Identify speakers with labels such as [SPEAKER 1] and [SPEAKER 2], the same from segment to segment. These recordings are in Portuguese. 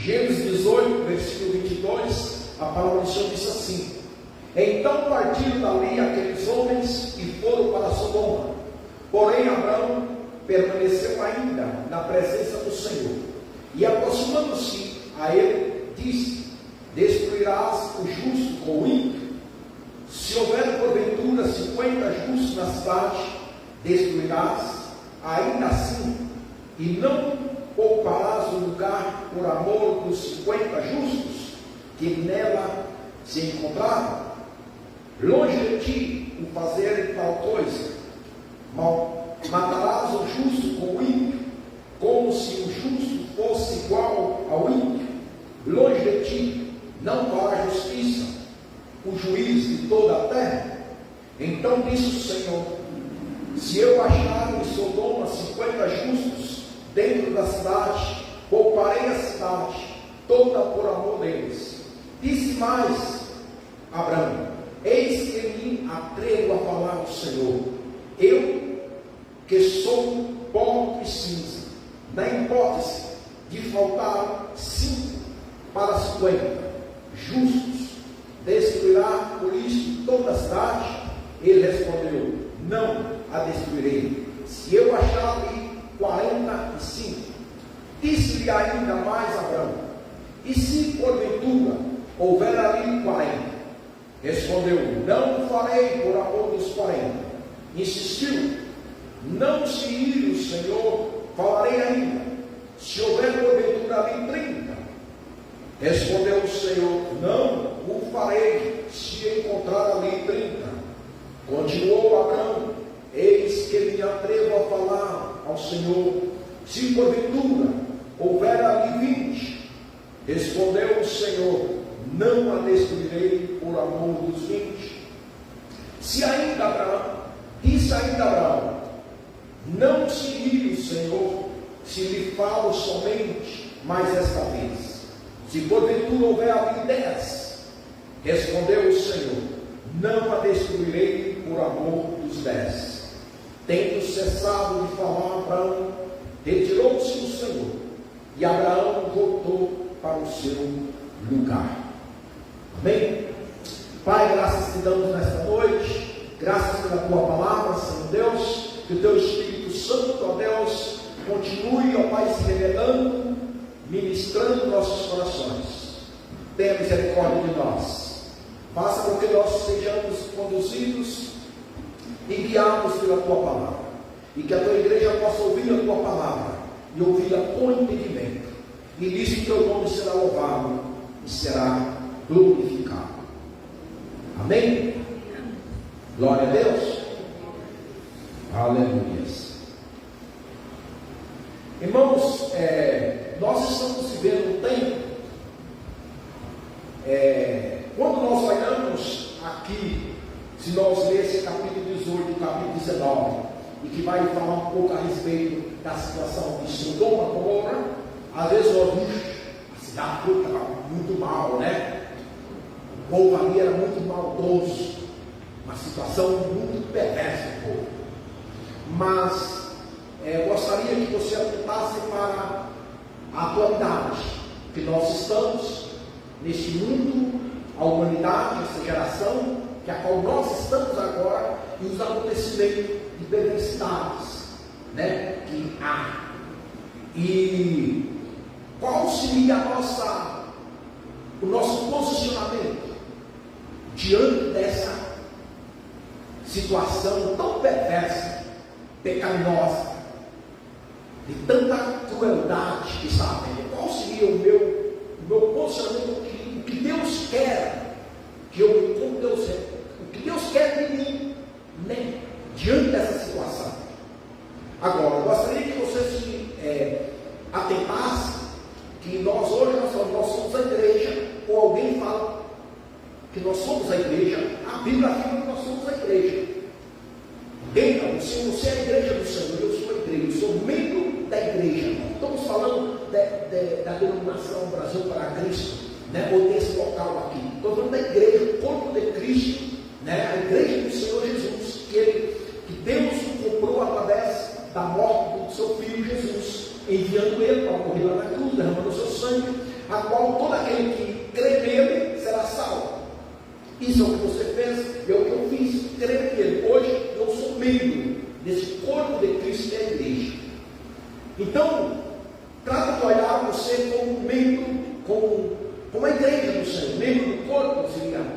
[SPEAKER 1] Gênesis 18, versículo 22, a palavra do Senhor diz assim: então partiram dali aqueles homens e foram para Sodoma. Porém Abraão permaneceu ainda na presença do Senhor. E aproximando-se a ele, disse: destruirás o justo com o ímpio? Se houver porventura 50 justos na cidade, destruirás ainda assim, e não pouparás o lugar por amor dos 50 justos que nela se encontraram? Longe de ti o fazer tal coisa. Matarás o justo com o ímpio, como se o justo fosse igual ao ímpio. Longe de ti não fará justiça o juiz de toda a terra? Então disse o Senhor: se eu achar em Sodoma 50 justos dentro da cidade, pouparei a cidade toda por amor deles. Disse mais Abraão: eis que me atrevo a falar ao Senhor, eu que sou pó e cinza, na hipótese de faltar 5 para 50 justos, destruirá por isso toda a cidade? Ele respondeu: não a destruirei, se eu achar ali 45. Disse-lhe ainda mais Abraão: e se porventura houver ali 40? Respondeu: não o farei por amor dos 40. Insistiu: não se ire o Senhor, falarei ainda. Se houver porventura ali 30? Respondeu o Senhor: não o farei, se encontrar ali 30. Continuou Abraão: eis que me atrevo a falar ao Senhor, se porventura houver ali 20? Respondeu o Senhor: não a destruirei por amor dos 20. Disse ainda Abraão: não se ire o Senhor, se lhe falo somente mais esta vez. Se porventura houver ali 10? Respondeu o Senhor: não a destruirei por amor dos 10. Tendo cessado de falar Abraão, retirou-se o Senhor, e Abraão voltou para o seu lugar. Amém? Pai, graças te damos nesta noite, graças pela tua palavra, Senhor Deus, que o teu Espírito Santo, ó Deus, continue, ó Pai, se revelando, ministrando nossos corações. Tenha misericórdia de nós, faça com que nós sejamos conduzidos e guiados pela tua palavra, e que a tua igreja possa ouvir a tua palavra e ouvi-la com entendimento, e nisso teu nome será louvado e será glorificado. Amém? Glória a Deus. Aleluia. Irmãos, nós estamos vivendo um tempo, quando nós olhamos aqui, se nós lermos capítulo 18 e capítulo 19, e que vai falar um pouco a respeito da situação de Sodoma e Gomorra, às vezes nós vimos a cidade toda estava muito mal, né? O povo ali era muito maldoso, uma situação muito perversa do povo. Mas gostaria que você apontasse para a atualidade, que nós estamos neste mundo, a humanidade, essa geração, que a qual nós estamos agora, e os acontecimentos de perversidades, né, que há. E qual seria o nosso posicionamento diante dessa situação tão perversa, pecaminosa, de tanta crueldade que está havendo? Qual seria o meu posicionamento? O que Deus quer o que Deus quer de mim, né, diante dessa situação? Agora, eu gostaria que você se atentasse que nós hoje nós somos a igreja, ou alguém fala que nós somos a igreja, a Bíblia afirma que nós somos a igreja. Então, se você é a igreja do Senhor, eu sou a igreja, eu sou membro da igreja. Não estamos falando da denominação Brasil para Cristo, né, ou desse local aqui. Estou falando da igreja, o corpo de Cristo, né, a igreja do Senhor Jesus, que Deus comprou através da morte do seu Filho Jesus, enviando ele para morrer lá na cruz, derramando o seu sangue, a qual todo aquele que crê nele será salvo. Isso é o que você fez, é o que eu fiz, crer nele. Hoje eu sou membro desse corpo de Cristo, que é a igreja. Então, trata de olhar você como membro, como a igreja do Senhor, membro do corpo,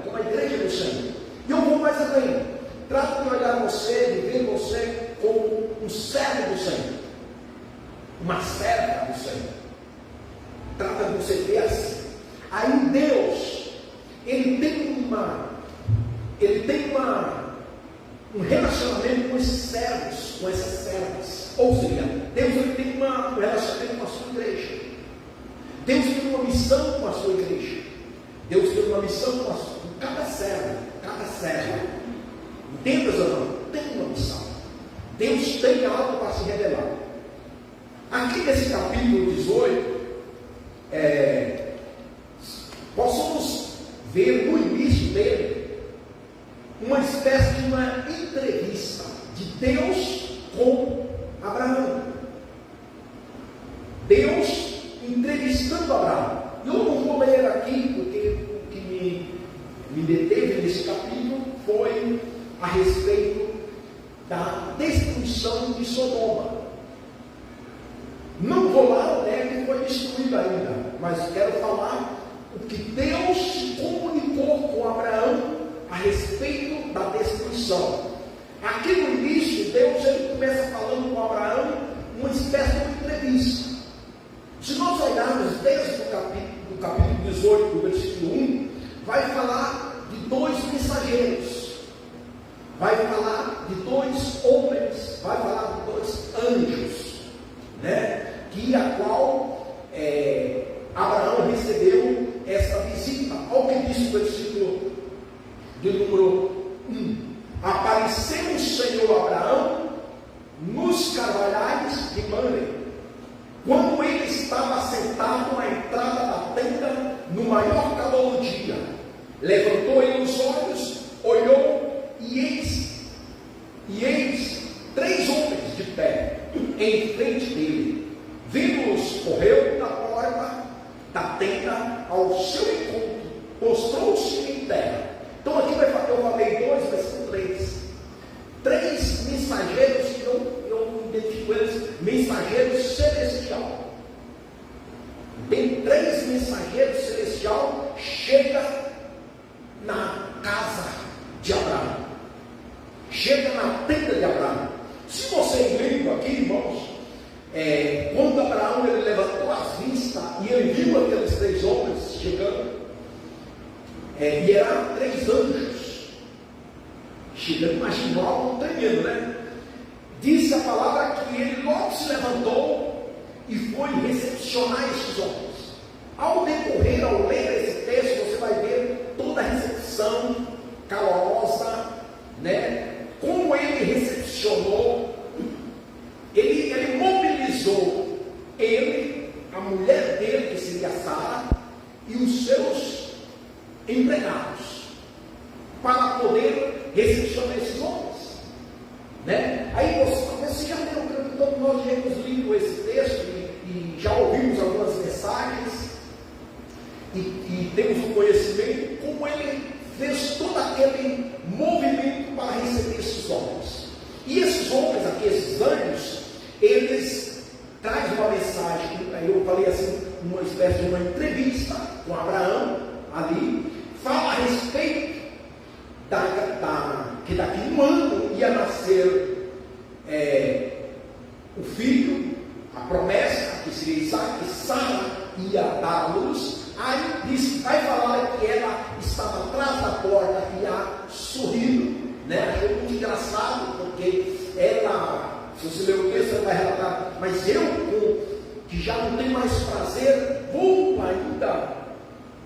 [SPEAKER 1] como a igreja do Senhor. E eu vou mais além. Trata de olhar você, de ver você como um servo do Senhor, uma serva do Senhor. Trata de você ver assim. Aí Deus, Ele tem um relacionamento com esses servos, com essas servas. Ou seja, Deus ele tem um relacionamento com a sua igreja. Deus tem uma missão com a sua igreja. Deus tem uma missão com cada servo, cada serva. Entendas ou não? Tem uma missão. Deus tem algo para se revelar. Aqui nesse capítulo 18, possamos ver no início dele uma espécie de uma entrevista de Deus com Abraão. Deus entrevistando Abraão. Eu não vou ler aqui, porque o que me deteve nesse capítulo foi a respeito da destruição de Sodoma. Não vou lá onde que foi destruído ainda, mas quero falar o que Deus se comunicou com Abraão a respeito da destruição. Aqui no início, Deus ele começa falando com Abraão uma espécie de entrevista. Se nós olharmos desde o capítulo 18, do versículo 1, vai falar de dois mensageiros, vai falar de dois homens, vai falar de dois anjos, né? Que a qual Abraão recebeu essa visita. Olha o que diz o versículo de número 1. Apareceu o Senhor a Abraão nos carvalhais de Mamre, quando ele estava sentado na entrada da tenda, no maior calor do dia. Levantou ele os olhos, olhou, e eis 3 homens de pé em frente dele. Vendo-os, correu da porta da tenda ao seu encontro, postrou-se em terra. Então aqui eu falei 2, mas são 3. 3 mensageiros que eu identifico eles, mensageiros celestiais. Tem 3 mensageiros celestiais, chega na casa de Abraão, chega na tenda de Abraão. Se vocês lembram aqui, irmãos, quando Abraão ele levantou as vistas e ele viu aqueles 3 homens chegando, e eram 3 anjos chegando, imagina algo tremendo, né? Disse a palavra que ele logo se levantou e foi recepcionar esses homens. Ao decorrer, ao ler esse texto, você vai ver toda a recepção calorosa, né? Como ele recepcionou, ele mobilizou ele, a mulher dele, que seria Sara, e os seus empregados, para poder recepcionar esses homens, né? Aí você já leu, todos nós já temos lido esse texto e já ouvimos algumas mensagens e temos o conhecimento como ele fez todo aquele movimento para receber esses homens. E esses homens aqui, esses anjos, eles trazem uma mensagem, eu falei assim, uma espécie de uma entrevista com Abraão ali, fala a respeito que daqui um ano ia nascer o filho, a promessa, que seria Isaac, que Sara ia dar à luz. Aí vai falar que ela estava atrás da porta e sorrindo, né? Achei muito engraçado, porque ela, se você ler o texto, ela vai relatar, mas eu, que já não tenho mais prazer, vou ainda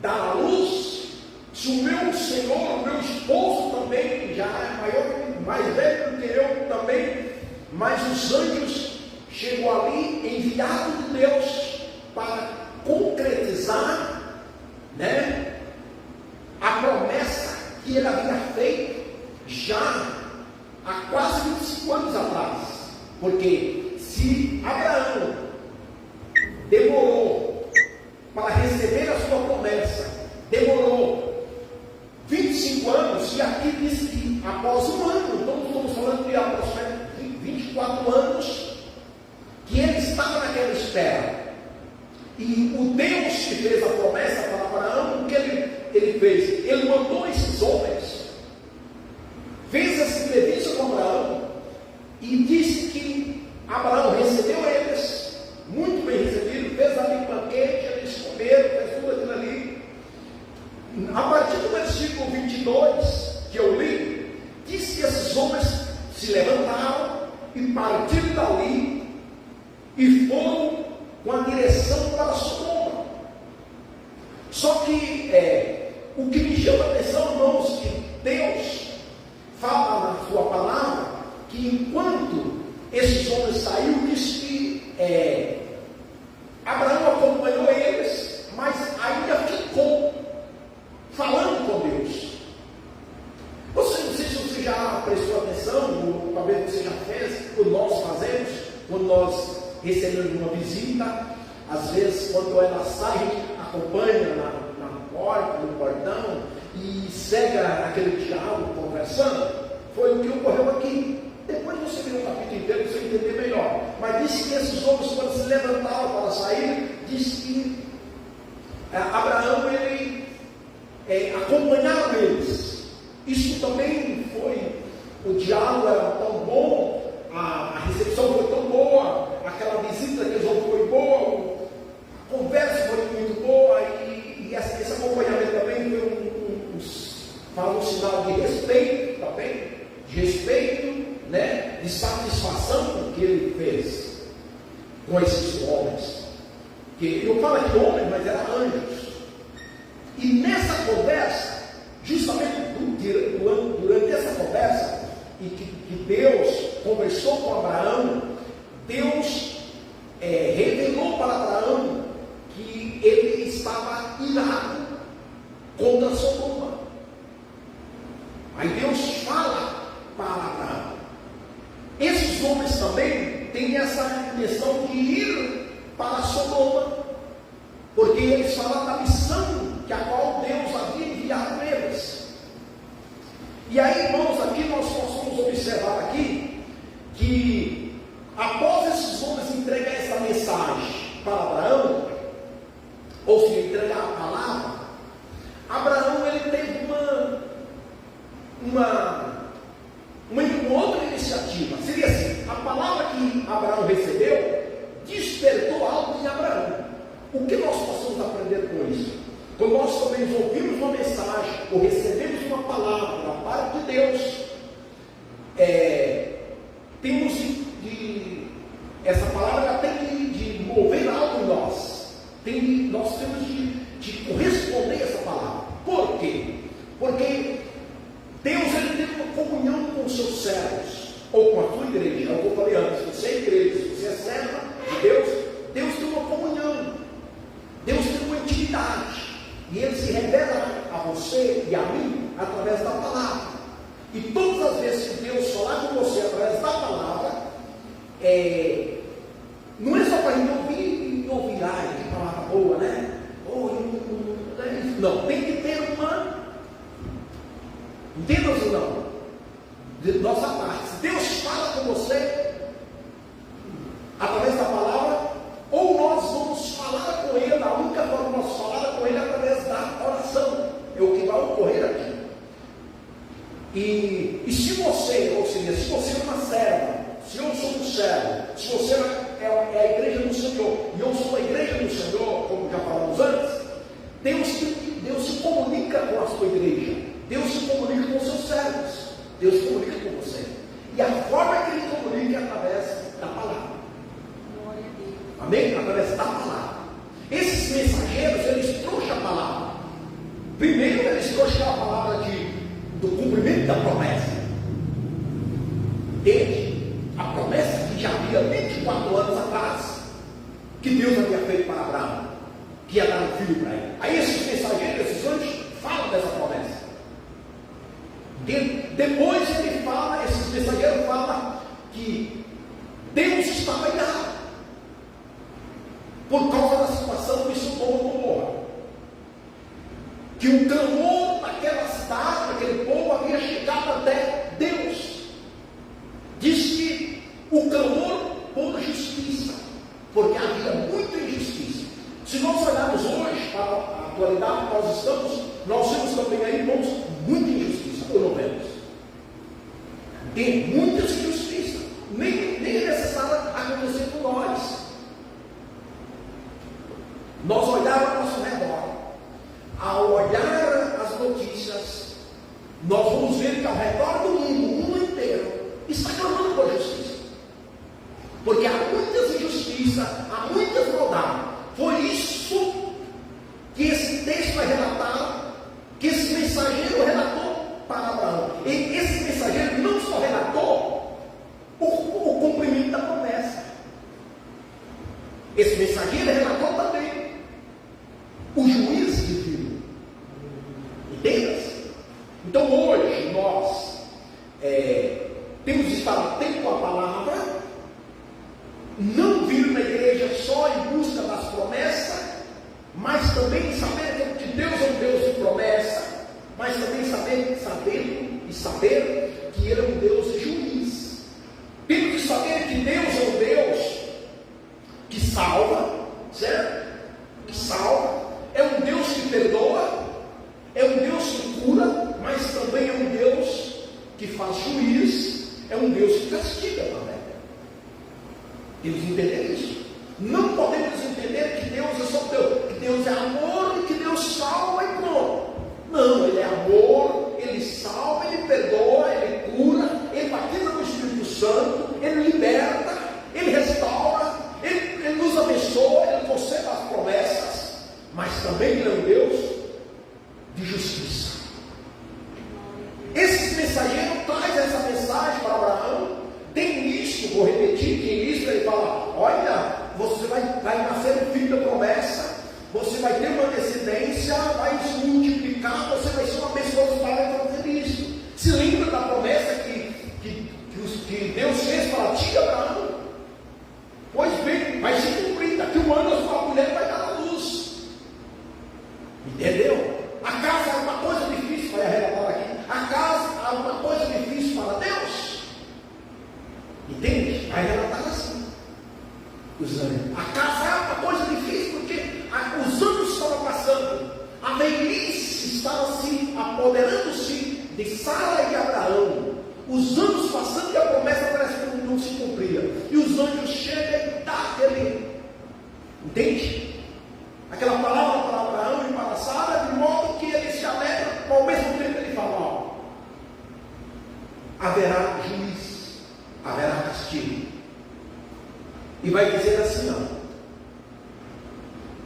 [SPEAKER 1] dar à luz. Se o meu Senhor, o meu esposo também, que já é maior, mais velho do que eu também, mas os anjos chegou ali, enviado de Deus, para concretizar, né, a promessa que ele havia feito já há quase 25 anos atrás. Porque se Abraão demorou para receber receber a sua promessa. Demorou 25 anos, e aqui diz que após um ano, então estamos falando de aproximadamente 24 anos, que ele estava naquela espera. E o Deus que fez a promessa para Abraão, o que ele fez? Ele mandou esses homens, fez essa entrevista com Abraão, e disse que Abraão recebeu eles, muito bem recebido, fez ali um banquete, eles comeram, fez tudo aquilo ali. A partir do versículo 22, que eu li, diz que esses homens se levantaram e partiram dali e foram com a direção para Sodoma. Só que o que me chama a atenção, irmãos, que Deus fala na sua palavra, que enquanto esses homens saíram, diz que Abraão acompanhou eles, mas ainda ficou falando com Deus. Não sei se você já prestou atenção, ou talvez você já fez, quando nós fazemos, quando nós recebemos uma visita, às vezes quando ela sai, a gente acompanha na porta, no portão, e segue aquele diálogo, conversando. Foi o que ocorreu aqui. Depois você vê o capítulo inteiro para você entender melhor. Mas disse que esses homens, quando se levantaram para sair, disse que Abraão, ele acompanhava eles. Isso também foi, o diálogo era tão bom, a recepção foi tão boa, aquela visita que eles foi boa, a conversa foi muito boa, e esse acompanhamento também foi um sinal de respeito também, de respeito, né, de satisfação com o que ele fez com esses homens. Que eu falo aqui homens, mas eram anjos. E nessa conversa, justamente durante essa conversa, e que Deus conversou com Abraão, Deus revelou para Abraão que ele estava irado contra Sodoma. Aí Deus fala para Abraão. Esses homens também têm essa intenção de ir para Sodoma, porque eles falam da missão que a qual Deus havia enviado eles. E aí, irmãos, aqui nós possamos observar aqui que após esses homens entregar essa mensagem para Abraão, ou se entregar a palavra, Abraão ele teve uma outra iniciativa. Seria assim: a palavra que Abraão recebeu despertou algo em Abraão. O que nós possamos aprender com isso? Quando nós também ouvimos uma mensagem ou recebemos uma palavra da parte de Deus, temos essa palavra tem de mover algo em nós. Nós temos de corresponder a essa palavra. Por quê? Porque Deus ele tem uma comunhão com os seus servos, ou com a sua igreja. É o que eu falei antes: você é igreja, se você é serva de Deus, Deus tem uma comunhão, Deus tem uma intimidade, e Ele se revela a você e a mim através da palavra. E todas as vezes que Deus falar com você através da palavra, não é só para a gente ouvir e ouvir, que palavra boa, né? Não, tem que ter uma. Entenda ou não? De nossa parte, se Deus fala com você através da palavra, ou nós vamos falar com Ele, a única forma de nós falar com Ele é através da oração. É o que vai ocorrer aqui. E se você, ou seja, se você é uma serva, se eu sou um servo, se você é a igreja do Senhor, e eu sou a igreja do Senhor, como já falamos antes, Deus se comunica com a sua igreja, Deus se comunica com os seus servos, Deus se comunica com você. E a forma que Ele comunica é através da palavra. Amém? Através da palavra. Esses mensageiros, eles trouxeram a palavra. Primeiro, eles trouxeram a palavra do cumprimento da promessa. A promessa que já havia 24 anos atrás, que Deus havia feito para Abraão, que ia dar um filho para ele. Aí esses mensageiros, esses anjos, falam dessa promessa. Depois ele fala, esses mensageiros falam que Deus estava irado por causa da situação de Sodoma e Gomorra. que o clamor daquela cidade, daquele povo, havia chegado até Deus. Diz que o clamor por justiça, porque havia muita injustiça. Se nós olharmos hoje para a atualidade que nós estamos, nós vemos também aí, irmãos, muita injustiça, ou não vemos? Tem muita injustiça, nem é necessário acontecer com nós. Nós olhamos ao nosso redor, ao olhar as notícias, nós vamos ver que ao redor do mundo, o mundo inteiro, está clamando por justiça. Porque há muitas injustiças, há muitas maldades. Foi isso que esse texto vai relatar, que esse mensageiro relatou para Abraão. E esse mensageiro não só relatou o cumprimento da promessa. Esse mensageiro relatou também o juízo divino. Entende? Então hoje nós temos de estar atento à palavra, não vir na igreja só em busca das promessas, mas também saber que Deus é um Deus de promessa, mas também saber que Ele é um Deus de juiz. Temos que saber que Deus é um Deus que salva, certo? Que salva, é um Deus que perdoa, é um Deus que cura, mas também é um Deus que faz juiz, é um Deus que castiga também. Temos que entender isso. Não podemos entender que Deus é só Deus, que Deus é amor e que Deus salva e pronto. Não, Ele é amor, Ele salva, Ele perdoa, Ele cura, Ele batiza com o Espírito Santo, Ele liberta, Ele restaura, Ele nos abençoa, Ele concede as promessas, mas também Ele é um Deus de justiça. Esse mensageiro traz essa mensagem para Abraão. Tem início, vou repetir, que início ele fala: olha, você vai nascer um filho da promessa, você vai ter uma descendência, vai se multiplicar, você vai ser uma pessoa que vai fazer isso. Se lembra da promessa que Deus fez para ti, Abraão? Pois bem, vai se cumprir. Daqui um ano a sua mulher vai dar a luz. Entendeu? A casa é uma coisa difícil, vai relatar aqui. A casa é uma coisa difícil para Deus. Entende? Vai relatar assim. A casa é uma coisa difícil porque os anos estavam passando. A velhice estava se apoderando-se de Sara e Abraão. Os anos passando e a promessa parece que não se cumpria. E os anjos chegam e dão aquele. Entende? Aquela palavra para Abraão e para Sara, de modo que ele se alegra, mas ao mesmo tempo ele fala: ó, haverá juiz, haverá castigo. E vai dizer assim, ó: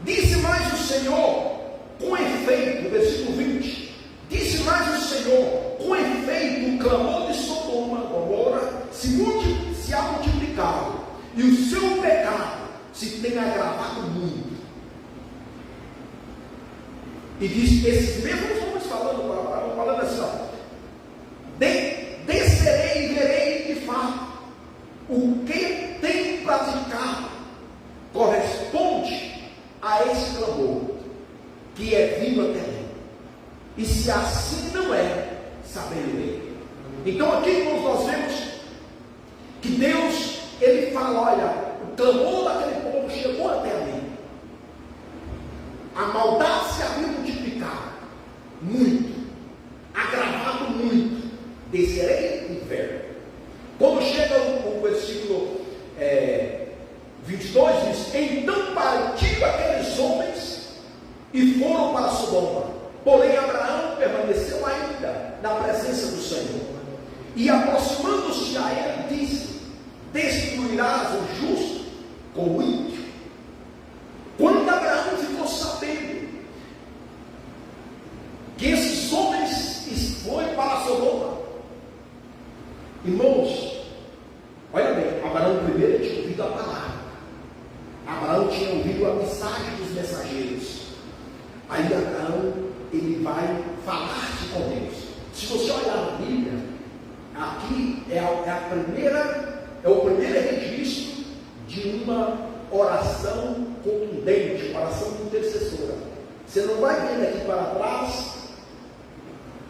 [SPEAKER 1] disse mais o Senhor, com efeito, versículo 20, disse mais o Senhor, com efeito, o clamor de Sodoma e Gomorra se há multiplicado, e o seu pecado se tem agravado muito. E diz, esses mesmos homens falando assim, ó: descerei e verei de fato o que tem praticado corresponde a esse clamor que é vindo até mim. E se assim não é, saberei. Então aqui nós vemos que Deus, Ele fala: olha, o clamor daquele povo chegou até mim. A maldade se havia multiplicado muito, agravado muito. Descerei e verei. Quando chega o versículo 22, diz: então partiram aqueles homens e foram para Sodoma. Porém Abraão permaneceu ainda na presença do Senhor. E aproximando-se a ele, disse: destruirás o justo com o ímpio. Quando Abraão ficou sabendo que esses homens foram para Sodoma, irmãos, olha bem, Abraão primeiro tinha ouvido a palavra, Abraão tinha ouvido a mensagem dos mensageiros. Aí Abraão, ele vai falar-se com Deus. Se você olhar na Bíblia, aqui é o primeiro registro de uma oração contundente, uma oração intercessora. Você não vai ver daqui para trás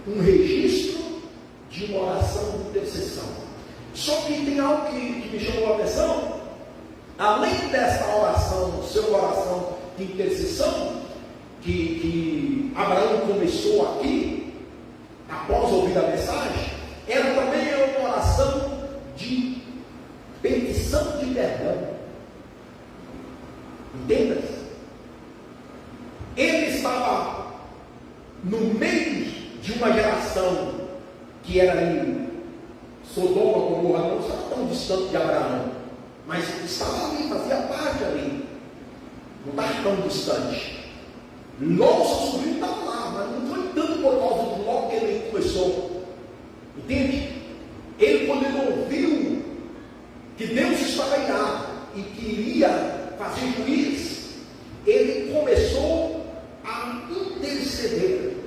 [SPEAKER 1] um registro de uma oração de intercessão. Só que tem algo que me chamou a atenção. Além dessa oração, seu oração de intercessão, que Abraão começou aqui, após ouvir a mensagem, era também uma oração de petição de perdão. Entenda? Ele estava no meio de uma geração que era ali, Sodoma, Gomorra, não estava tão distante de Abraão, mas estava ali, fazia parte ali, não estava tão distante. Ló, seu sobrinho, estava lá, mas não foi tanto por causa do Ló que ele começou. Entende? Ele, quando ele ouviu que Deus estava irado e que iria fazer juízo, ele começou a interceder.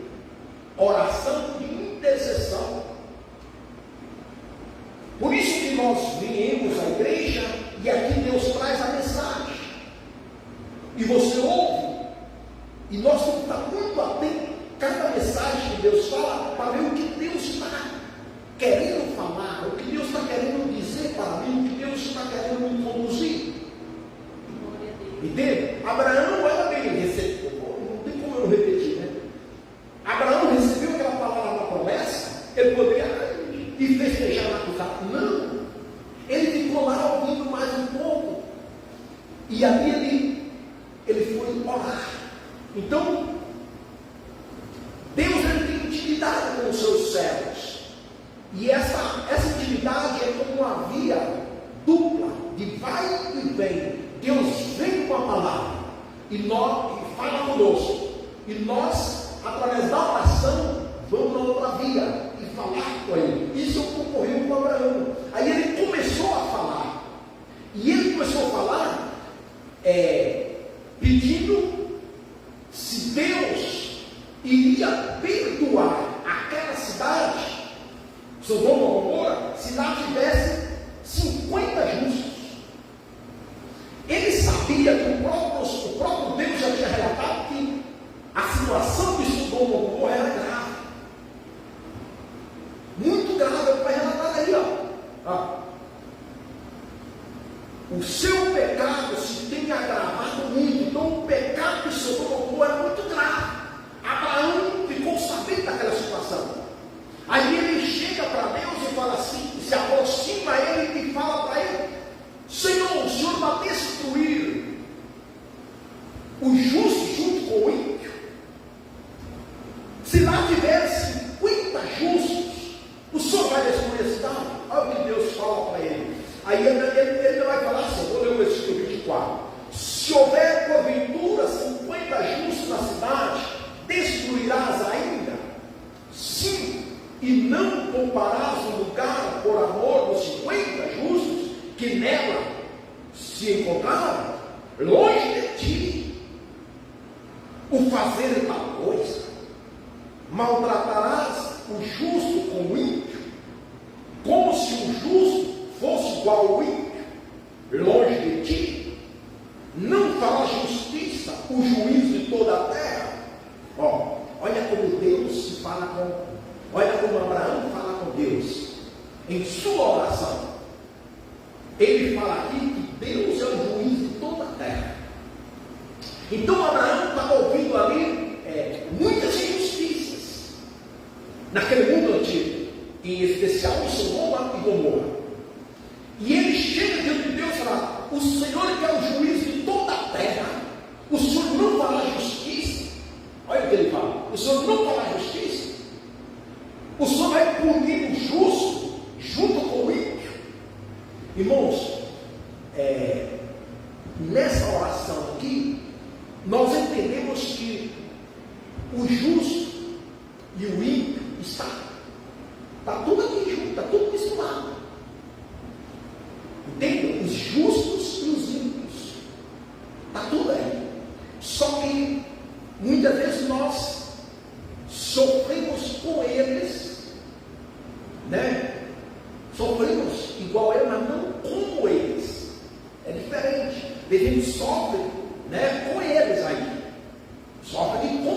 [SPEAKER 1] Oração de intercessão. Por isso que nós viemos à igreja e aqui Deus traz a mensagem. E você ouve. E nós temos que estar muito atentos a cada mensagem que Deus fala para ver o que Deus está querendo falar, o que Deus está querendo dizer para mim, o que Deus está querendo me conduzir. Entende? Abraão era bem recebido. Não tem como eu não repetir, né? Abraão recebeu aquela palavra da promessa, ele poderia ir festejar na cruz. Não. Ele ficou lá ouvindo mais um pouco. E ali ele foi orar. Então, Deus tem intimidade com os seus servos. E essa intimidade é como uma via dupla, de vai e vem. Deus vem com a palavra e fala conosco. E nós, através da oração, vamos na outra via e falar com ele. Isso ocorreu com Abraão. Aí ele começou a falar. E ele começou a falar pedindo se Deus iria perdoar aquela cidade, Sodoma e Gomorra, se lá tivesse 50 justos. Ele sabia que o próprio Deus já tinha relatado que a situação de Sodoma e Gomorra era grave. Muito grave, vai relatar aí, ó. O seu pecado se tem agravado muito. Então o pecado de Sodoma e Gomorra era muito grave. Abraão ficou sabendo daquela situação. Aí ele chega para Deus e fala assim, se aproxima a ele e fala para ele: Senhor, o Senhor vai destruir o justo junto com o ímpio? Se lá tiver 50 justos, o Senhor vai destruir a cidade? Olha o que Deus fala para ele. Aí ele vai falar assim, vou ler o versículo 24. Se houver porventura 50 justos na cidade, destruirás ainda? Sim, e não pouparás o lugar por amor dos 50 justos que nela se encontraram? Longe de ti o fazer tal coisa. Maltratarás o justo com o ímpio, como se o justo fosse igual ao ímpio. Longe de ti não fará justiça o juízo de toda a terra. Olha como Deus se fala olha como Abraão fala com Deus em sua oração. Ele fala aqui que Deus é o juiz de toda a terra. Então Abraão estava ouvindo ali muitas injustiças naquele mundo antigo, em especial em Sodoma e Gomorra. E ele chega diante de Deus e fala: o Senhor que é o juiz de toda a terra, o Senhor não fará justiça. Olha o que ele fala: o Senhor não fará justiça. O Senhor vai punir o justo junto com o ímpio. Irmãos, nessa oração aqui, nós entendemos que o justo e o ímpio está tudo aqui junto, está tudo misturado. Entende? Os justos e os ímpios, está tudo aí. Só que muitas vezes nós sofremos com eles, né? Sofremos igual a eles, mas não como eles. É diferente. A gente sofre, né, com eles aí. Sofre com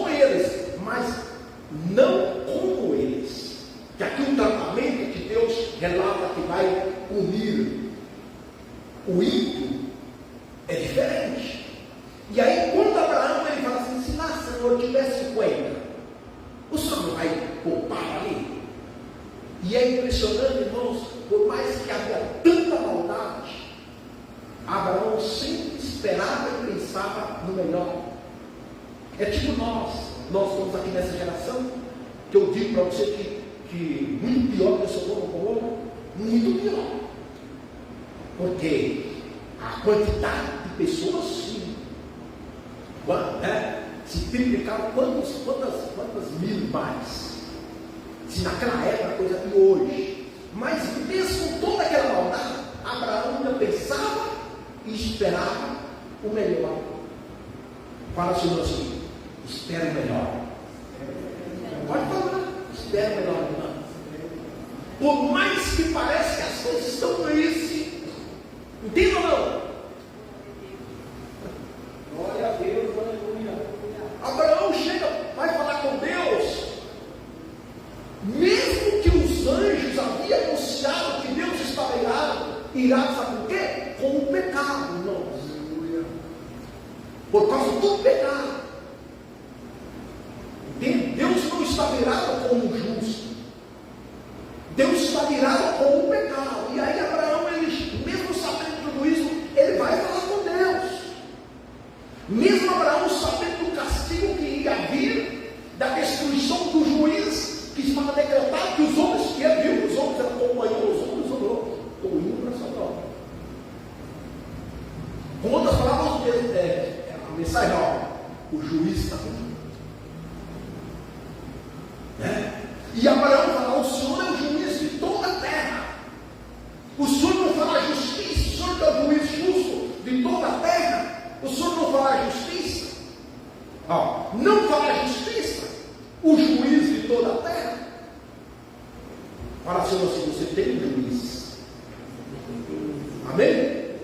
[SPEAKER 1] Senhor, tiver 50, o Senhor não vai poupar ali? E é impressionante, irmãos, por mais que havia tanta maldade, Abraão sempre esperava e pensava no melhor. É tipo nós estamos aqui nessa geração, que eu digo para você que muito pior que o Sodoma e Gomorra, muito pior. Porque a quantidade de pessoas, sim, se triplicaram quantas mil mais? Se naquela época, coisa de hoje. Mas mesmo toda aquela maldade, Abraão ainda pensava e esperava o melhor. Fala, Senhor, assim, espera o melhor. Pode falar, espera o melhor, irmão. Por mais que pareça que as coisas estão ruins, entenda ou não? Glória a Deus, aleluia. Abraão chega, vai falar com Deus, mesmo que os anjos haviam anunciado que Deus estava irado, sabe por quê? Com o pecado, irmãos. Por causa do pecado. Deus não está irado com o justo. Deus está irado com o pecado. E aí Abraão, ele, mesmo sabendo tudo isso, ele vai falar com Deus. Mesmo Abraão sabendo do castigo que ia vir, da destruição do juiz que estava decretado, que os homens, que ele viu, os homens acompanhou, os homens orou, estou indo para Sodoma. Com outras palavras, a mensagem, o juiz está vindo. E Abraão fala, o Senhor é o juiz de toda a terra. O Senhor não fala justiça, o Senhor que é o juiz justo de toda a terra. O Senhor não fala justiça. Não fala justiça, o juiz de toda a terra. Fala, Senhor, se você tem um juiz. Amém?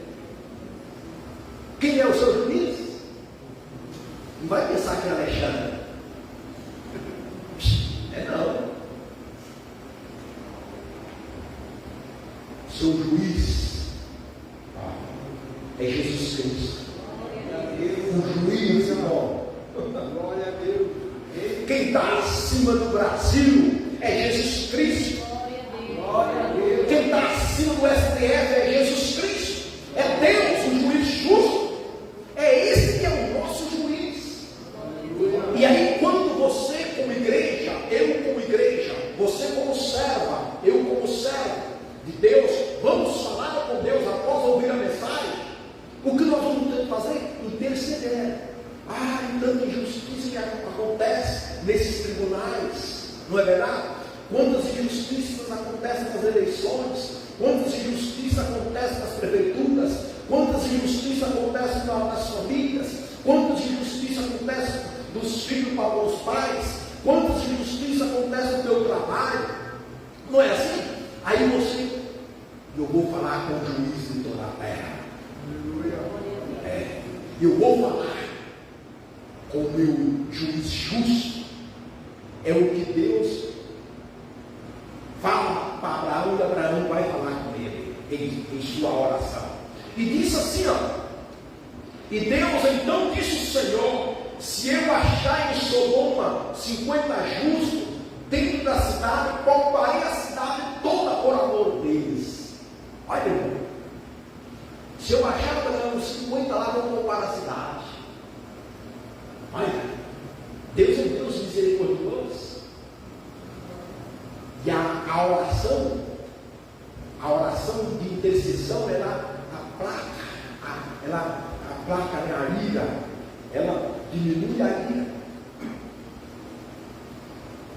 [SPEAKER 1] Quem é o seu juiz? Não vai pensar que é Alexandre. Não. Seu juiz é Jesus Cristo. O juiz, irmão. Glória a Deus. Quem está acima do Brasil é Jesus Cristo. Glória a Deus. Quem está acima do STF é Jesus Cristo. É Deus, o juiz justo. É esse que é o nosso juiz. E aí, quando você, como igreja, eu como igreja, você como serva, eu como servo de Deus, vamos falar com Deus após ouvir a mensagem, o que nós vamos ter que fazer? Interceder. Tanta injustiça que acontece nesses tribunais, não é verdade? Quantas injustiças acontecem nas eleições, quantas injustiças acontecem nas prefeituras, quantas injustiças acontecem nas famílias, quantas injustiças acontecem dos filhos para os pais, quantas injustiças acontecem no teu trabalho, não é assim? Aí eu vou falar com o juiz de toda a terra, eu vou falar com o meu juiz justo. É o que Deus fala para Abraão, e Abraão vai falar com ele em sua oração. E disse assim, e Deus então disse o Senhor, se eu achar em Sodoma 50 justos dentro da cidade, pouparei a cidade toda por amor deles. Olha, irmão, se eu achar uns 50 lá, vou poupar a cidade. Olha, Deus é Deus misericordioso. E a oração de intercessão, ela aplaca a ira, ela diminui a ira.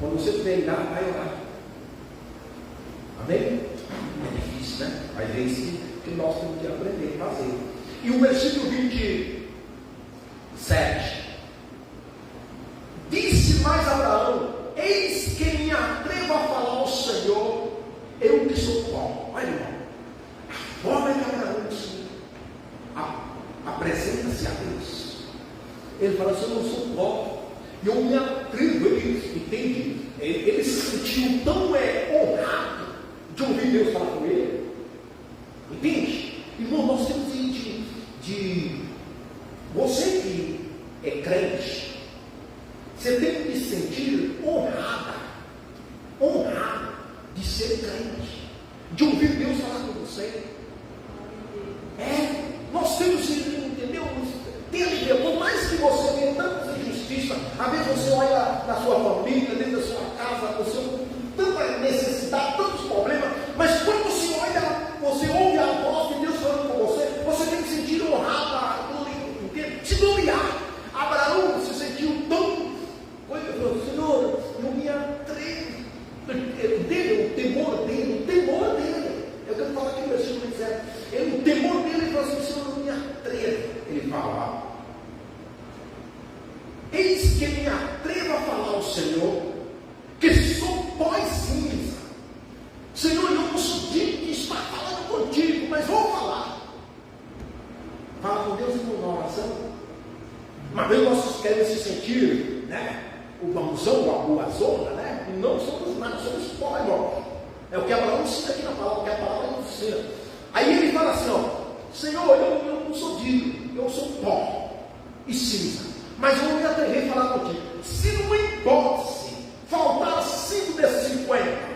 [SPEAKER 1] Quando você treinar, vai orar. Amém? É difícil, né? Mas é isso que nós temos que aprender a fazer. E o versículo 27. Disse mais Abraão, eis que me atrevo a falar ao Senhor, eu que sou pó. Olha, irmão, a forma que Abraão apresenta-se a Deus. Ele fala assim, eu sou pó, e eu me atrevo, ele entende? Ele se sentiu tão honrado de ouvir Deus falar com ele. Entende? Irmão, nós temos de você que é crente, Você tem que se sentir honrada de ser crente, de ouvir Deus falar com você. Nós temos que entender, por mais que você tenha tantas injustiças, às vezes você olha na sua família, dentro da sua casa, você com tanta necessidade, tantos problemas, mas quando você olha, você ouve a voz de Deus falando com você, você tem que sentir honrada, se gloriar. Abraão se sentiu tão, Senhor, eu me atrevo, o temor dele, eu quero falar aqui no versículo 27, o temor dele, ele falou assim: Senhor, eu me atrevo, ele fala, eis que me atrevo a falar ao Senhor, que sou pó e cinza. Senhor, eu não sou digno de estar falando contigo, mas vou falar. Fala com Deus em uma oração. Mas mesmo nós queremos se sentir, o bambuzão, a boazona, não somos nada, somos pó, irmão. É o que Abraão ensina aqui na palavra, o que a palavra nos ensina. Aí ele fala assim: Senhor, eu não sou digno, eu sou pó e cinza, mas eu vou me atrever a falar contigo. Se numa hipótese faltar 5 desses 50,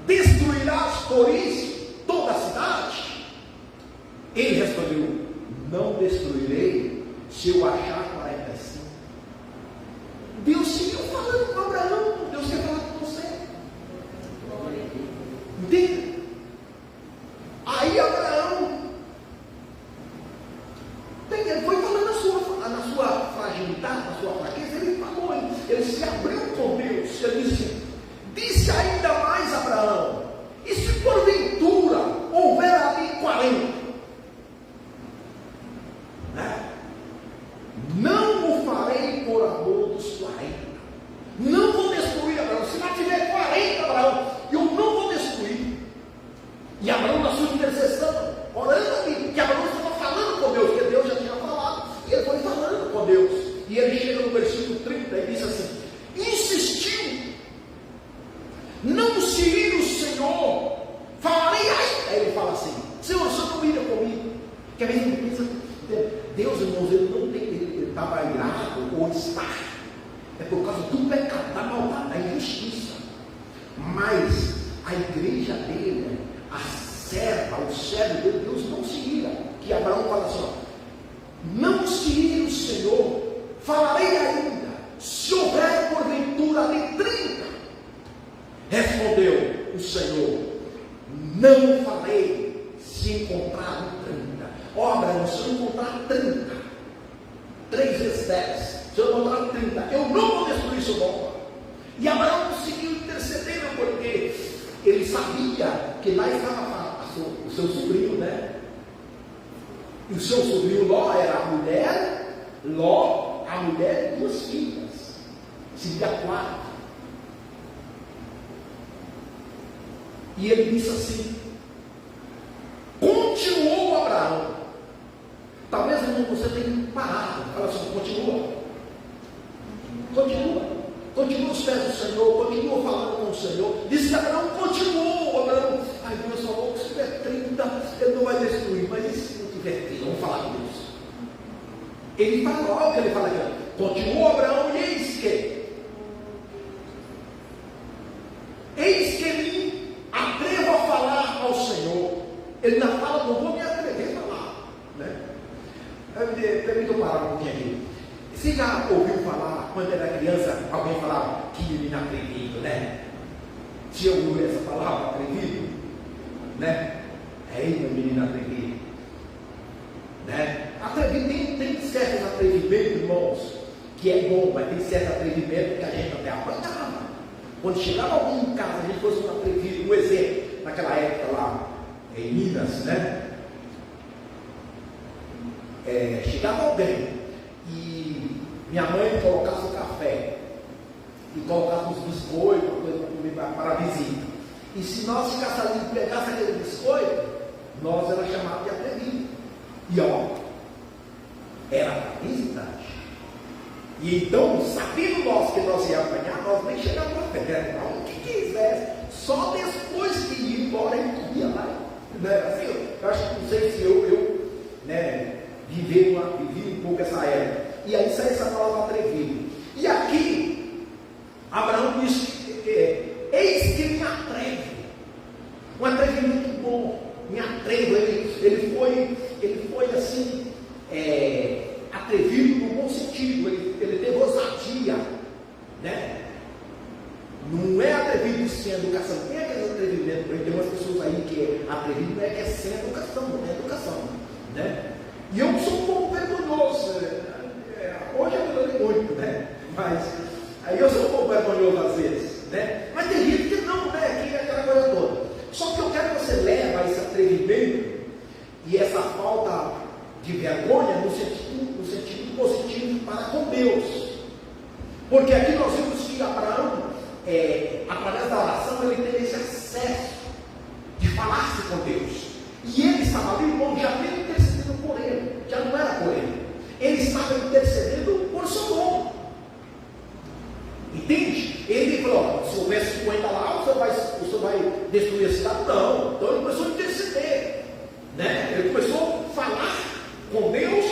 [SPEAKER 1] destruirás por isso toda a cidade? Ele respondeu: não destruirei se eu achar 45. Deus seguiu falando com Abraão. Deus quer falar com você. Entende? Aí Abraão, ele foi falando na sua fragilidade, na sua fraqueza, ele falou, ele se abriu com Deus. Ele disse ainda mais Abraão: e se porventura houver ali 40? Não o farei por amor dos 40. Não vou destruir Abraão. Se não tiver 40, Abraão, eu não vou destruir. E Abraão, na sua intercessão, orando ali, que Abraão estava falando com Deus, porque Deus já tinha falado, e ele foi falando com Deus. E ele chega no versículo 30 e diz assim: insistiu, não se ire o Senhor, falarei aí. Aí ele fala assim: Senhor, o Senhor não ira comigo. Que às vezes ele pensa, Deus, irmãos, ele não tem, ele estava irado ou está, é por causa do pecado, da maldade, da injustiça. Mas a igreja dele, a serva, o servo dele, Deus não se ira. Que Abraão fala assim: não se ire o Senhor, falarei ainda, se houver porventura ali 30. Respondeu o Senhor: não falei, se encontrar 30. Abraão, se eu encontrar 30, 3 vezes 10, se eu encontrar 30, eu não vou destruir Sodoma. E Abraão conseguiu interceder, porque ele sabia que lá estava o seu sobrinho, E o seu sobrinho Ló era a mulher, a mulher e 2 filhas, seria 4. E ele disse assim, continuou Abraão. Talvez você tenha parado, fala assim: continua os pés do Senhor, continua falando com o Senhor. Disse que Abraão continuou. Abraão, Deus falou que se tiver 30, ele não vai destruir, mas e se não tiver 30? Vamos falar com Deus. Ele falou, olha o que ele fala aqui: continuou Abraão, e eis que me atrevo a falar ao Senhor. Ele não fala, não vou me atrever a falar, Permita eu parar um pouquinho aqui. Você já ouviu falar, quando era criança, alguém falava que menino atrevido, Você ouviu essa palavra, atrevido? Meu menino atrevido. Atrevido tem certos atrevimentos, irmãos, que é bom, mas tem certo atrevimento que a gente até apanhava. Quando chegava alguém em casa, a gente fosse um atrevido, um exemplo, naquela época lá em Minas, chegava alguém e minha mãe colocasse o café e colocasse os biscoitos, uma coisa para comer para a visita. E se nós ficássemos ali e pegássemos aquele biscoito, nós era chamado de atrevido. E era para visitante. E então, sabendo nós que nós íamos apanhar, nós nem chegávamos na fé, o que quisesse. Só depois que ia embora, ele comia lá. Assim, eu acho que não sei se eu vivi um pouco essa época. E aí sai essa palavra atrevido. E aqui, Abraão disse, eis que me atrevo. Um atrevimento bom, me atrevo. Ele foi assim, atrevido no bom sentido, ele teve ousadia, né? Não é atrevido sem educação. Quem é aquele atrevimento? Tem umas pessoas aí que é atrevido, não é que é sem educação, não é educação, né? E eu sou um pouco vergonhoso. Hoje eu melhorei muito, né? Mas aí eu sou um pouco vergonhoso às vezes, né? Mas tem gente que não, né? Que é aquela coisa toda. Só que eu quero que você leve esse atrevimento e essa falta de vergonha no sentido positivo para com Deus. Porque aqui nós vimos que Abraão, através da oração, ele teve esse acesso de falar-se com Deus. E ele estava ali, bom, já nem intercedendo por ele, já não era por ele. Ele estava intercedendo por Sodoma. Entende? Ele falou: se houver 50 lá, o senhor vai destruir a cidade? Não. Então ele começou a interceder, né? Ele começou a falar com Deus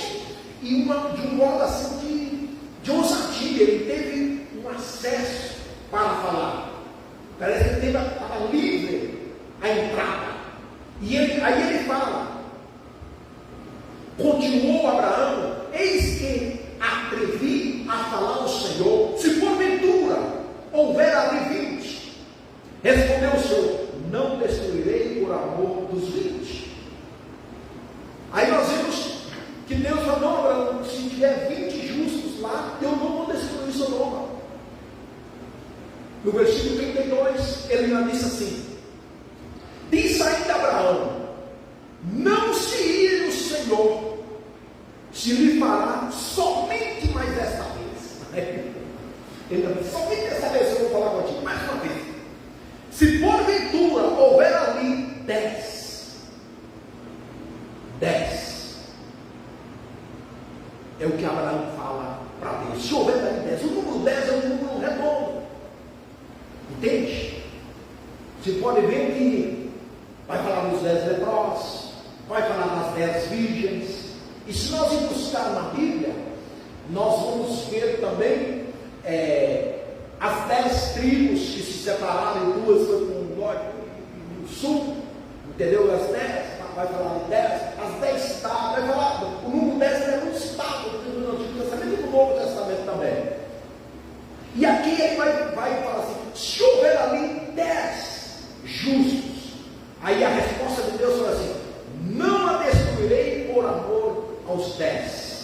[SPEAKER 1] e de um modo assim de ousadia. Ele teve um acesso para falar. Parece que ele estava livre a entrada. E aí ele fala, continuou Abraão: eis que atrevi a falar ao Senhor, se porventura houver ali 20. Respondeu o Senhor: não destruirei por amor dos 20. Aí nós vemos que Deus falou: não, Abraão, se tiver 20 justos lá, eu não vou destruir Sodoma. No versículo 32, ele ainda disse assim: diz ainda Abraão: não se ire o Senhor, se lhe fará somente mais desta vez. Ele disse: somente desta vez eu vou falar contigo, mais uma vez. Se porventura houver ali 10. É o que Abraão fala para Deus. Se houver ali 10, o número 10 é um número redondo. Entende? Você pode ver que vai falar dos 10 leprosos, vai falar das 10 virgens. E se nós irmos buscar na Bíblia, nós vamos ver também as 10 tribos que se separaram, em duas foi para o norte e o sul, entendeu? As 10, vai falar de 10, as 10 cidades, vai falar, o número 10 é um estado do Antigo Testamento e do Novo Testamento também. E aqui ele vai falar assim: se houver ali 10 justos, aí a resposta de Deus foi assim: não a destruirei por amor aos 10.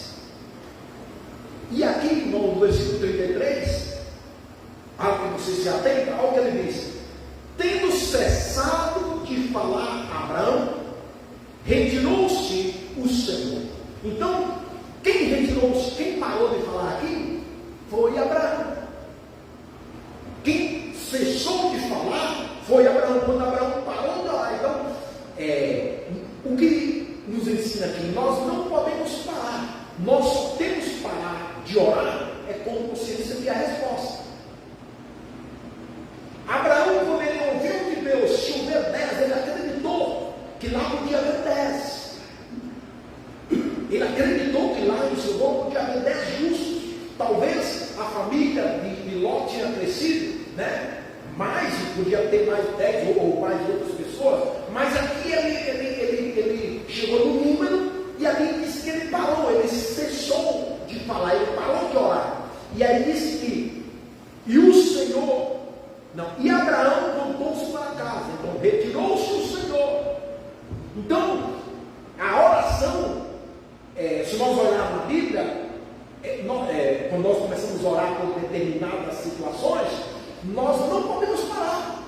[SPEAKER 1] E aqui no versículo 33, algo que você se atenta, olha o que ele diz: tendo cessado de falar Abraão, retirou-se o Senhor. Então, quem retirou-se, quem parou de falar aqui, foi Abraão. Quem cessou de falar foi Abraão. Quando Abraão parou de orar. Então, o que nos ensina aqui? Nós não podemos parar. Nós só temos que parar de orar quando você receber a resposta. Abraão, quando ele ouviu de Deus, se houver 10, ele acreditou que lá podia haver 10. Ele acreditou que lá em Sodoma podia haver 10 justos. Talvez a família de Ló tinha crescido, né? Mais, podia ter mais 10 ou mais outras pessoas, mas aqui ele chegou no número e ali disse que ele parou, ele cessou de falar, ele parou de orar. E aí disse que, e Abraão voltou-se para casa, então retirou-se o Senhor. Então, a oração, se nós olharmos na Bíblia, quando nós começamos a orar por determinadas situações, nós não podemos parar.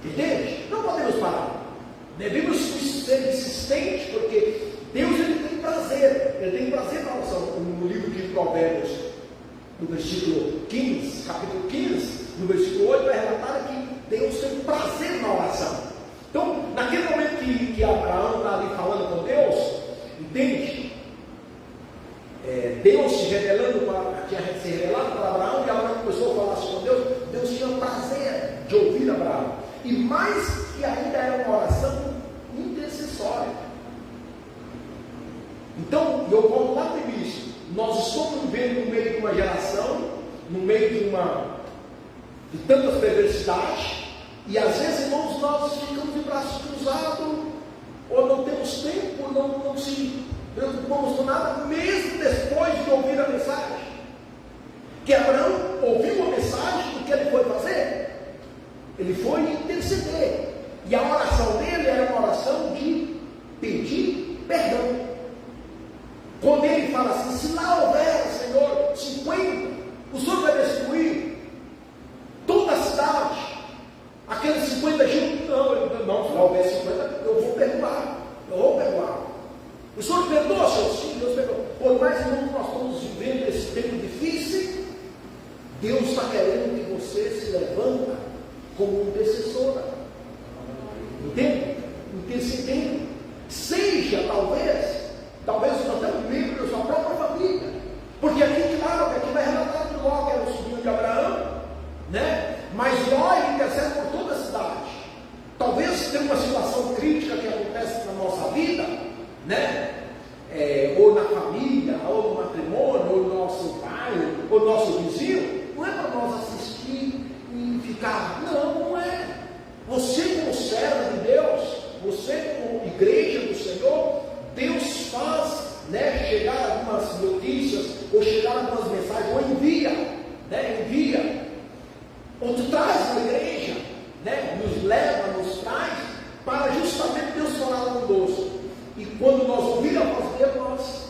[SPEAKER 1] Entende? Não podemos parar. Devemos ser insistentes, porque Deus ele tem prazer na oração. No livro de Provérbios, no versículo 15, capítulo 15, no versículo 8, vai relatar que Deus tem prazer na oração. Então, naquele momento que Abraão está ali falando com Deus, entende? Deus tinha se revelado para Abraão, e Abraão começou a falar com Deus. Deus tinha prazer de ouvir Abraão, e mais que ainda era uma oração intercessória. Então, eu volto lá no início. nós estamos vivendo no meio de uma geração, no meio de tantas perversidades, e às vezes, irmãos, nós ficamos de braços cruzados, ou não temos tempo, não se preocupamos com nada, mesmo depois de ouvir a mensagem. Que Abraão ouviu a mensagem, o que ele foi fazer? Ele foi interceder, e a oração dele era uma oração de pedir perdão. Quando ele fala assim, se lá houver, Senhor, 50, o Senhor vai destruir toda a cidade, aqueles 50 juntos, não, se lá houver 50, eu vou perdoar. O Senhor perdoa seus filhos, Deus perdoa. Por mais que nós estamos vivendo esse tempo difícil, Deus está querendo que você se levanta como intercessora. Entende? Intercedendo. Seja, talvez você até um membro da sua própria família. Porque aqui, claro, aqui vai relatar que Ló, que era o sobrinho de Abraão, né? Mas Ló intercede por toda a cidade. Talvez tenha uma situação crítica que acontece na nossa vida, né? Ou na família, ou no matrimônio, ou no nosso pai, ou no nosso vizinho. Não é para nós assistir e ficar, não é. Você como servo de Deus, você como igreja do Senhor, Deus faz, né, chegar algumas notícias, ou chegar algumas mensagens, ou envia, ou tu traz para a igreja, né, nos leva, nos traz, para justamente Deus falar conosco. E quando nós ouvimos a voz dele, nós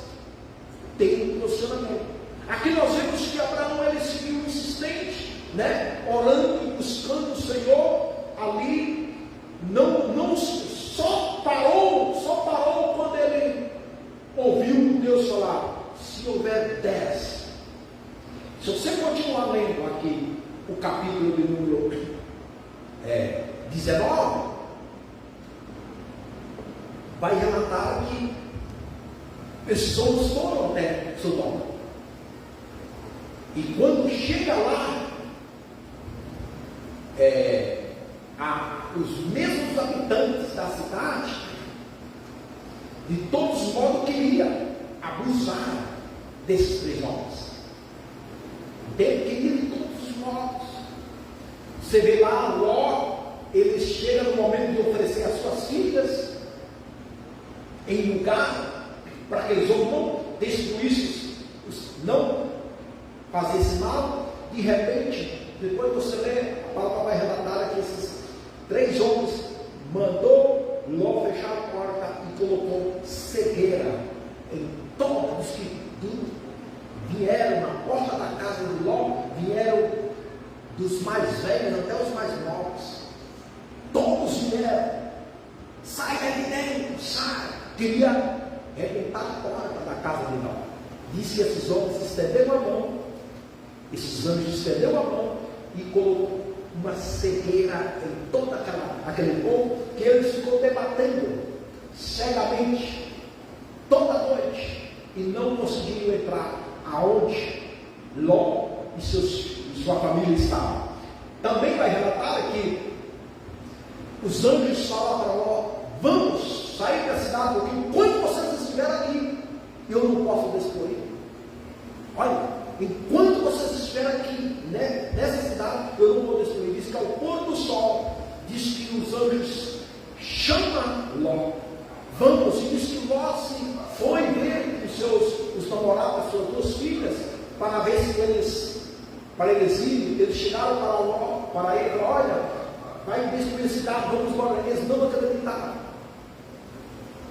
[SPEAKER 1] temos um posicionamento. Aqui nós vemos que Abraão, ele seguiu insistente, né, orando e buscando o Senhor ali, não só parou quando ele ouviu Deus falar, se houver 10. Se você continuar lendo aqui o capítulo de número 19, vai relatar que esses homens foram até Sodoma. E quando chega lá, os mesmos habitantes da cidade, de todos os modos, queriam abusar desses 3 homens. Ele queria de todos os modos. Você vê lá, Ló, ele chega no momento de oferecer as suas filhas em lugar para que eles não destruíssem, não fazessem mal. De repente, depois você lê, a palavra vai relatar que esses 3 homens mandou Ló fechar a porta e colocou cegueira em todos que vieram na porta da casa de Ló, vieram dos mais velhos até os mais novos. Todos vieram. Sai daqui dentro, sai. Queria arrebentar a porta da casa de Ló. Disse que esses homens estenderam a mão, esses anjos estenderam a mão e colocou uma cegueira em todo aquele povo, que eles ficou debatendo cegamente toda a noite e não conseguiram entrar aonde Ló e sua família estavam. Também vai relatar que os anjos falaram para Ló: vamos sair da cidade, porque enquanto vocês estiverem aqui, eu não posso destruir. Olha, enquanto vocês estiverem aqui, né, nessa cidade, eu não vou destruir. Diz que ao pôr do sol, diz que os anjos chamam Ló. Vamos, e diz que Ló foi ver os namorados, as suas 2 filhas, para ver se eles chegaram para Ló, para ele, olha, vai destruir a cidade, vamos embora. Eles não acreditaram.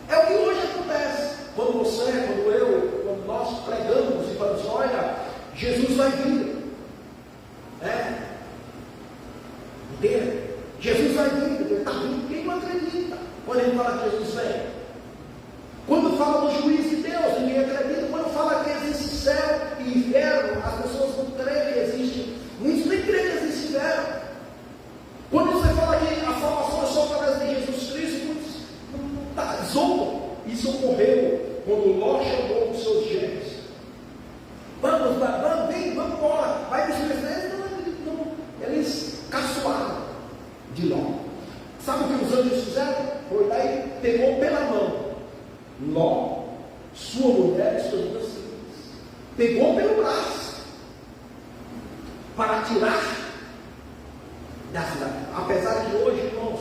[SPEAKER 1] É o que hoje acontece. Quando você, quando eu, quando nós pregamos e falamos, olha, Jesus vai vir. Entende? Jesus vai vir, ele está vindo, quem não acredita? Quando ele fala que Jesus vem. Quando fala do juízo de Deus, ninguém acredita. Quando fala que existe céu e inferno, as pessoas não creem que existe. Muitos nem creem que existe inferno. Quando você fala que a salvação é só através de Jesus Cristo, muitos zombam. Isso ocorreu quando Ló chamou os seus gêmeos. Vamos embora. Vai destruir não. Eles caçoaram de Ló. Sabe o que os anjos fizeram? Foi daí, pegou pela mão Ló, sua mulher e suas 2 filhas. para tirar da cidade. Apesar que hoje, irmãos,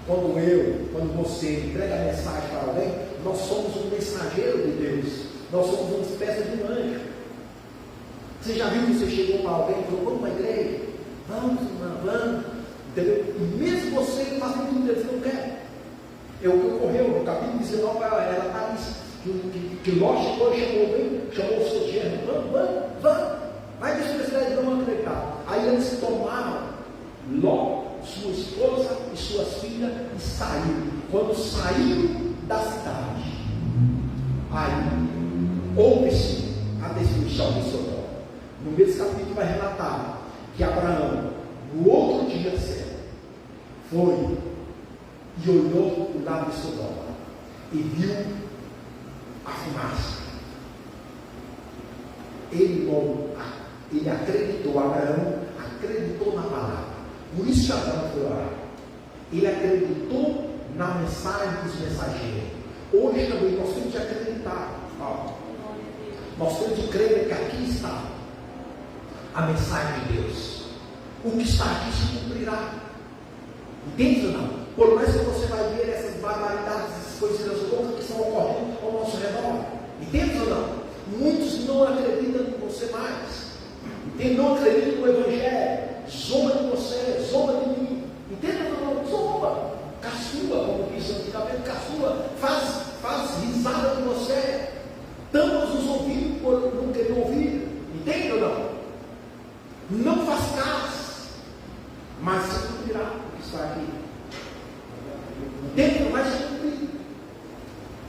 [SPEAKER 1] quando você entrega a mensagem para alguém, nós somos um mensageiro de Deus. Nós somos uma espécie de um anjo. Você já viu que você chegou para alguém e falou: vamos para a igreja? Vamos, irmã, vamos. Entendeu? E mesmo você fazendo tudo isso, não quer. É o que ocorreu no capítulo 19, ela está disse que Ló chegou e chamou os seus genros: vamos, vai deixar a cidade, não acreditar. Aí eles tomaram Ló, sua esposa e suas filhas e saíram. Quando saíram da cidade, aí houve-se a destruição de Sodoma. No mesmo capítulo vai relatar que Abraão, no outro dia cedo, foi e olhou o lado de Sodoma e viu a fumaça. Ele acreditou, Abraão acreditou na palavra. Por isso Abraão foi orar. Ele acreditou na mensagem dos mensageiros. Hoje também nós temos de acreditar. Nós temos de crer que aqui está a mensagem de Deus. O que está aqui se cumprirá. Entende ou não? Por mais que você vai ver essas barbaridades, essas coisas loucas que estão ocorrendo ao nosso redor. Entende ou não? Muitos não acreditam em você mais. Entende? Não acreditam no Evangelho. Zomba de você, zomba de mim. Entende ou não? Zomba. Caçua, como diz antigamente, caçua. Faz risada de você. Tampa os ouvidos por não querer ouvir. Entende ou não? Não faz caso. Mas se cumprirá o que está aqui. Entende? Vai se cumprir.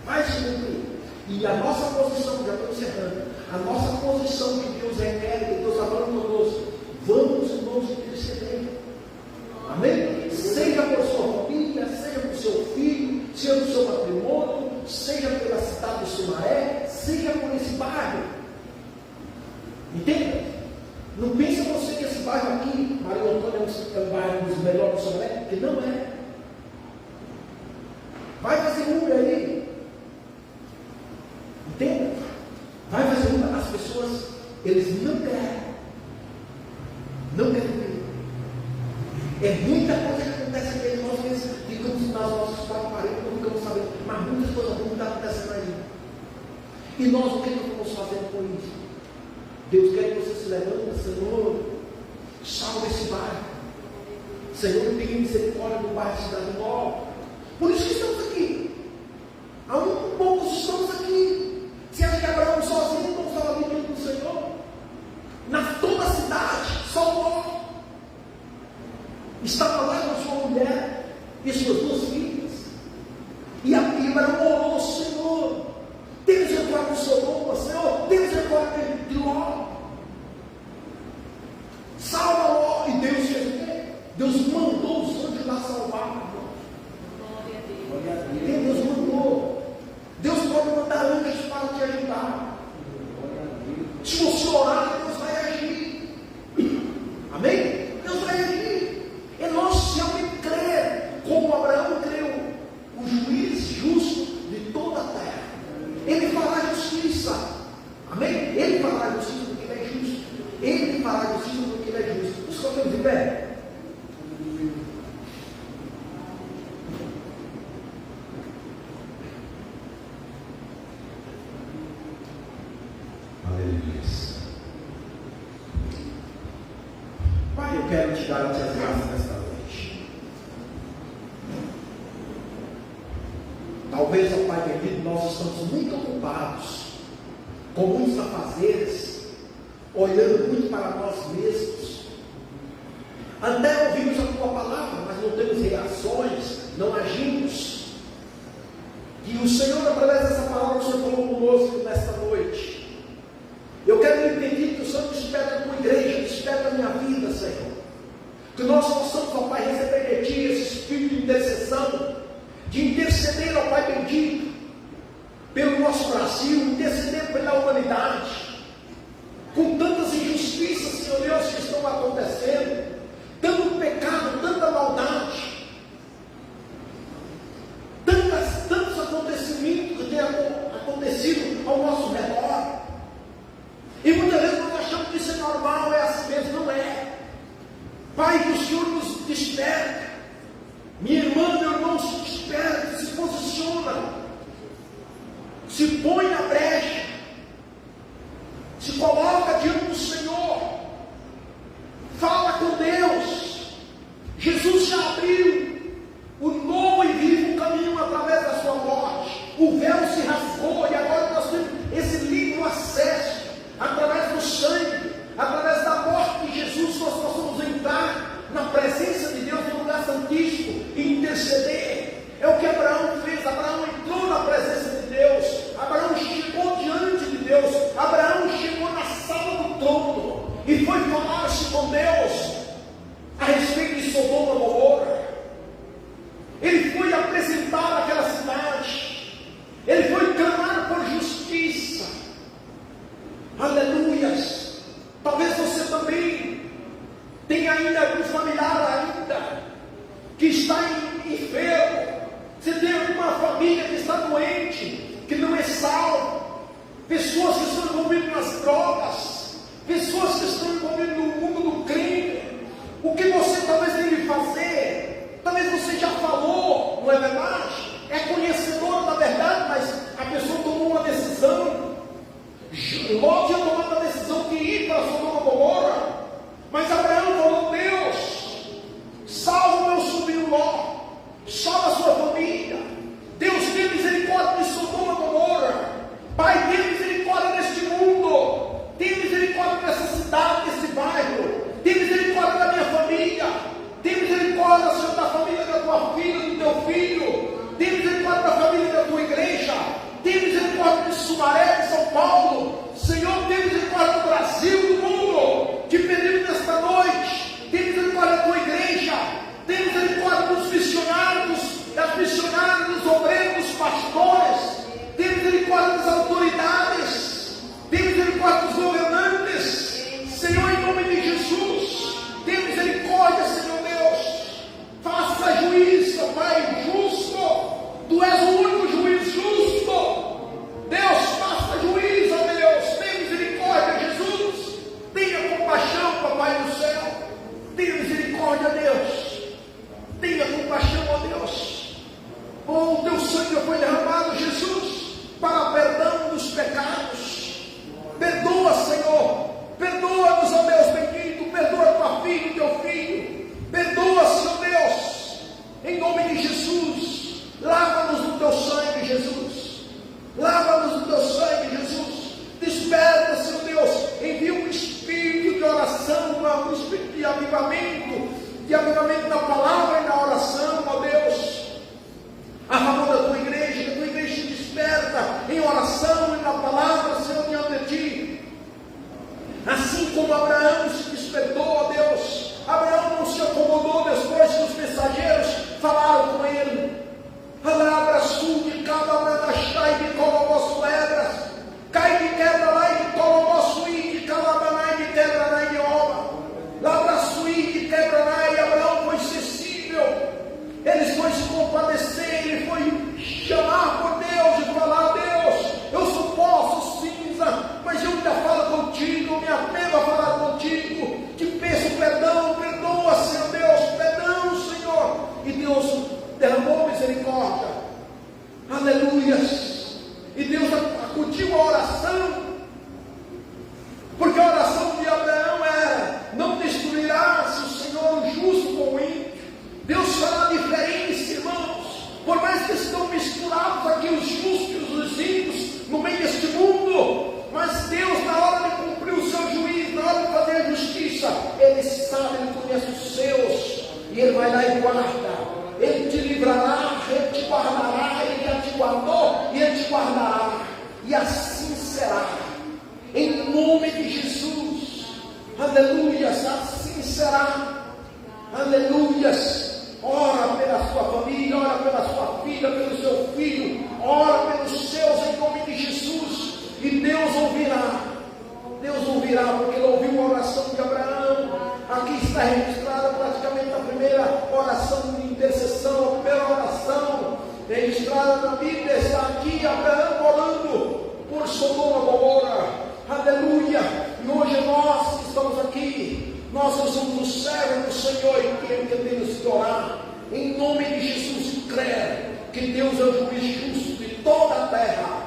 [SPEAKER 1] Vai se cumprir. E a nossa posição, já estou encerrando, a nossa posição que Deus requer, que Deus está falando conosco, vamos, irmãos, interceder. Amém? Seja por sua família, seja por seu filho, seja por seu patrimônio, seja pela cidade de Sumaré, seja por esse bairro. Entenda? Não pensa você que esse bairro aqui, Maria Antônia, é um bairro dos melhores do Sumaré, que não é. Vai fazer Uber aí. Entenda? Vai fazer Uber. As pessoas, eles não querem. Não querem ver. É muita coisa que acontece aqui. Nós vezes ficamos nas nossas quatro paredes, não ficamos sabendo. Mas muitas coisas ruins estão acontecendo aí. E nós, o que nós estamos fazendo com isso? Deus quer que você se levante, Senhor, salve esse bairro. Senhor, eu tenho misericórdia do bairro Cidade Nova. Por isso que estamos aqui. Há poucos estamos aqui. Se acha que Abraão sozinho não estava ali diante do Senhor? Na toda a cidade, só morre. Estava lá com a sua mulher e suas duas filhas. E Abraão orou: Senhor, tem misericórdia de Sodoma, Senhor, tem misericórdia de Ló. Salva Ló. E Deus fez o quê? Deus mandou os anjos lá salvar. Deus mandou. Deus pode mandar anjos para te ajudar. Se você orar, Deus vai agir. Amém? Deus vai agir. É nosso realmente crer, como Abraão creu, o juiz justo de toda a terra. Ele fará justiça. Amém? Ele fará justiça porque ele é justo. Ele fará justiça porque ele é justo. Os coloquemos de pé. Pai, eu quero te dar as graças nesta noite. Talvez, ó Pai bendito, nós estamos muito ocupados com muitos afazeres, olhando muito para nós mesmos. Até ouvimos a tua palavra, mas não temos reações, não agimos. E o Senhor, através dessa palavra, o Senhor falou conosco nesta noite. Eu quero entender que o Senhor desperta a tua igreja, desperta a minha vida, Senhor. Que nós possamos, ó Pai, receber de Ti esse espírito de intercessão, de interceder, ó Pai bendito, pelo nosso Brasil, interceder pela humanidade, com tantas injustiças, Senhor Deus, que estão acontecendo, tanto pecado, tanta maldade, tantos acontecimentos que têm acontecido ao nosso redor. E muitas vezes nós achamos que isso é normal, Se coloca diante do Senhor. Fala com Deus. Jesus já abriu o novo e vivo caminho através da sua morte. O véu se rasgou e agora nós temos esse livre acesso. Através do sangue, através da morte de Jesus, nós possamos entrar na presença de Deus no lugar santíssimo e interceder. É o que Abraão fez. Abraão entrou na presença de Deus. Abraão chegou diante de Deus. Abraão chegou na sala do trono e foi falar-se com Deus a respeito de Sodoma e Gomorra. Ele foi apresentar aquela cidade. Ele foi clamar por justiça. Aleluias. Talvez você também tenha ainda algum familiar ainda que está enfermo. Você tem alguma família que está doente, que não é salvo. Pessoas que estão envolvidas nas drogas. Pessoas que estão envolvidas no mundo do crime. O que você talvez deve fazer? Talvez você já falou, não é verdade? É conhecedor da verdade, mas a pessoa tomou uma decisão. Ló tinha tomado a decisão de ir para Sodoma e Gomorra. Mas Abraão falou: Deus, salva o meu sobrinho Ló. Salva a sua família. Deus, tem misericórdia de Sodoma e Gomorra. Pai, tem misericórdia neste mundo. Tem misericórdia dessa cidade, desse bairro. Tem misericórdia da minha família. Tem misericórdia, Senhor, da família da tua filha, do teu filho. Tem misericórdia da família da tua igreja. Tem misericórdia de Sumaré, de São Paulo. Senhor, tem misericórdia do Brasil, do mundo. Te pedimos nesta noite. Tem misericórdia da tua igreja. Tem misericórdia dos missionários, das missionárias, dos obreiros, dos pastores. Tem misericórdia das autoridades. Tem misericórdia dos governantes. Senhor, em nome de Jesus, tem misericórdia, Senhor Deus. Faça juízo, Pai, justo. Tu és o único juiz justo. Deus, faça juízo, ó Deus. Tem misericórdia, Jesus. Tenha compaixão, Papai do céu. Tenha misericórdia, Deus. Tenha compaixão, ó Deus. Oh, teu sangue foi derramado, Jesus, para perdão dos pecados. Perdoa, Senhor. Perdoa-nos, ó Deus bendito. Perdoa tua filha e teu filho. Perdoa, Senhor Deus. Em nome de Jesus. Lava-nos no teu sangue, Jesus. Lava-nos no teu sangue, Jesus. Desperta, Senhor Deus. Envia um espírito de oração, um espírito de avivamento na palavra e na oração, ó Deus. A favor da tua igreja, que a tua igreja se desperta em oração e na palavra, Senhor, diante de ti. Assim como Abraão se despertou, ó Deus. Abraão não se acomodou depois que os mensageiros falaram com ele. Alabra-su de cada manachai de colombosso lebras, cai de quebra lá e de colombosso e de calabanai de quebra lá de oba. Labra-su e de quebra lá, e Abraão foi sensível. Ele foi se compadecer, ele foi chamar por Deus e falar: Deus, eu sou pó, sou cinza, mas eu ainda falo contigo, eu me apego a falar contigo. Te peço perdão, perdoa, Senhor Deus, perdão, Senhor. E Deus derramou misericórdia. Aleluias. E Deus acudiu a oração, porque a oração de Abraão era: não destruirás o Senhor o justo com o ímpio. Deus fará a diferença, irmãos. Por mais que estão misturados aqui os justos e os ímpios no meio deste mundo, mas Deus, na hora de cumprir o seu juízo, na hora de fazer a justiça, Ele sabe, Ele conhece os seus, e Ele vai lá e guarda. Ele te livrará, Ele te guardará. Ele já te guardou e Ele te guardará. E assim será, em nome de Jesus. Aleluias, assim será. Aleluias. Ora pela sua família, ora pela sua filha, pelo seu filho, ora pelos seus, em nome de Jesus. E Deus ouvirá. Deus ouvirá, porque Ele ouviu a oração de Abraão. Aqui está registrada praticamente a primeira oração de intercessão, a primeira oração registrada na Bíblia. Está aqui Abraão orando por Sodoma e Gomorra. Aleluia. E hoje nós que estamos aqui, nós somos os servos do Senhor e queremos orar em nome de Jesus e crer que Deus é o juiz justo de toda a terra.